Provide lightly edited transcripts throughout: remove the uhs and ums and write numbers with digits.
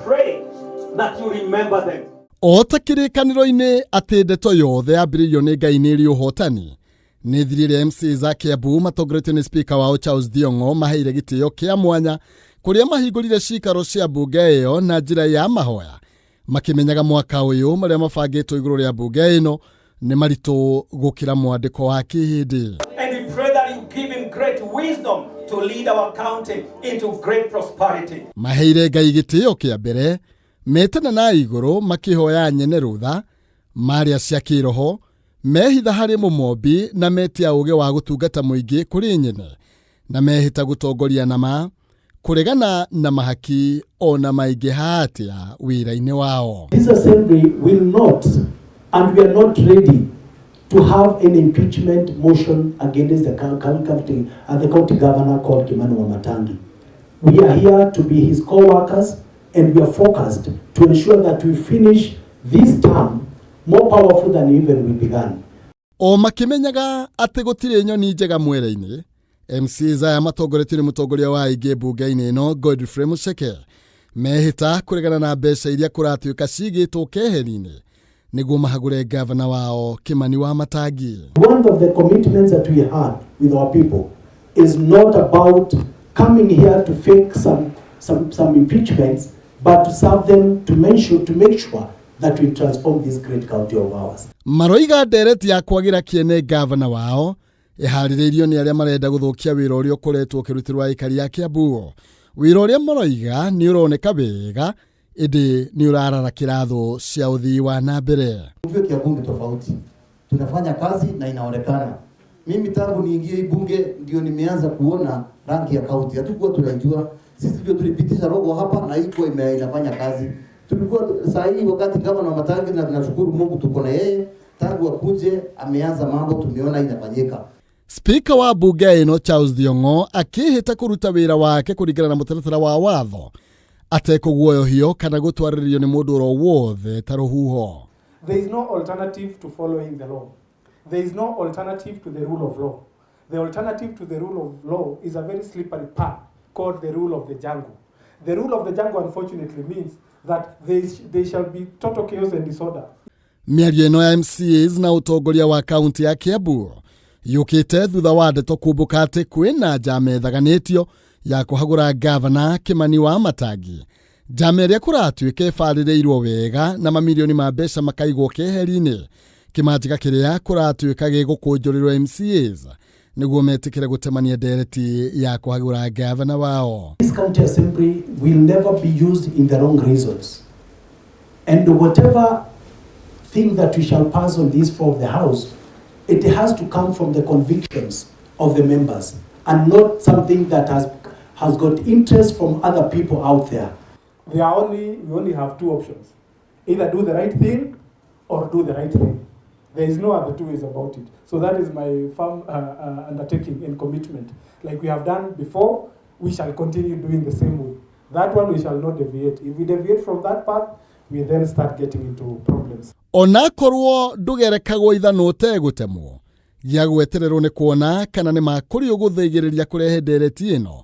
pray that you remember them. Ota kirikaniro-ini ati ndeto yothe yambiriirio ni Ngai ni iri uhotani ni thirire MC za Kiambu matongoretio ni Speaker wao Charles Thiong'o maheire gitio kia mwanya kuria mahingurire cikaro cia mbunge iyo na njira ya mahoya makimenyaga mwaka uyu maria mabangitwo iguru ria mbunge ino ni marito gukira mwandiko wa kihindi. And we pray that you give him great wisdom to lead our county into great prosperity. Maheire Ngai gitio kia mbere metana na iguru makihoya nyene rutha maria cia kiroho mehitha hari mumombi na metia uge wa gutungata muingi kuri nyene na mehita gutongoria nama kuregana na mahaki ona maingi hatia wira-ini wao. This assembly will not, and we are not ready to have an impeachment motion against the county governor called Kimani Wamatangi. We are here to be his co-workers, and we are focused to ensure that we finish this term more powerful than even we began. O makimenyaga ati gutire nyoni njega mwere-ini, MC za matongoretio ni mutongoria wa ingi mbunge-ini ino Godfrey Muceke mehita kuregana na mbeca iria kuratuika cigitwo keheri-ini niguo mahagure governor wao Kimani Wamatangi. One of the commitments that we had with our people is not about coming here to fake some impeachments, but to serve them, to make sure that we transform this great county of ours. Maroiga ndereti ya kwagira kiene governor wao ihaririirio ni aria marenda guthukia wira uria ukoretwo ukirutirwo aikari ya Kiambu. Wira uria maroiga ni uroneka wega indi ni urarara kiratho cia uthii wa na mbere. Kiambu ni tofauti. Tunafanya kazi na inaonekana. Mimi tangu niingie hii bunge ndio nimeanza kuona rangi ya kaunti. Hatukuwa tunajua. Sisi ndio tulipitisha rogo hapa na iko inafanya kazi. Tulikuwa saa hii wakati kama na Wamatangi, na tunashukuru Mungu tuko na yeye tangu akuje ameanza mambo tumeona inafanyika. Speaker wa bunge ino Charles Thiong'o akihita kuruta wira wake kurigana na mutaratara wa watho atekuguoyohio kana gutwaririo ni mundu oro wothe taruhuho. There is no alternative to following the law. There is no alternative to the rule of law. The alternative to the rule of law is a very slippery path called the rule of the jungle. The rule of the jungle unfortunately means that there shall be total chaos and disorder. Miario ino ya MCAs na utongoria wa kaunti ya Kiambu yukite thutha wa ndeto kumbuka ati kwina njama ethaganitio ya kuhagura governor Kimani Wamatangi. Njama iria kuratuika ibaririirwo wega na mamilioni ma mbeca makaigwo keheri-ini kimanjika kiria kuratuika gigukunjurirwo MCAs niguo metikire gutemania ndereti ya kuhagura governor wao. This county assembly will never be used in the wrong reasons, and whatever thing that we shall pass on this floor of the house, it has to come from the convictions of the members and not something that has got interest from other people out there. We only have two options: either do the right thing or do the right thing. There is no other two ways about it. So that is my firm undertaking and commitment. Like we have done before, we shall continue doing the same way. That one we shall not deviate. If we deviate from that path, we then start getting into problems. Ona korwo ndugerekagwo ithano tegutemwo gia gwetererwo ni kuona kana ni makuri uguthigiriria kurehe ndereti ino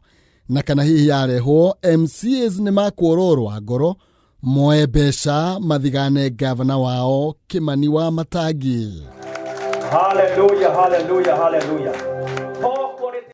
na kana hihi yarehwo MCAs ni makuororwa ngoro moe mbeca mathigane governor wao Kimani Wamatangi. Hallelujah, hallelujah, hallelujah.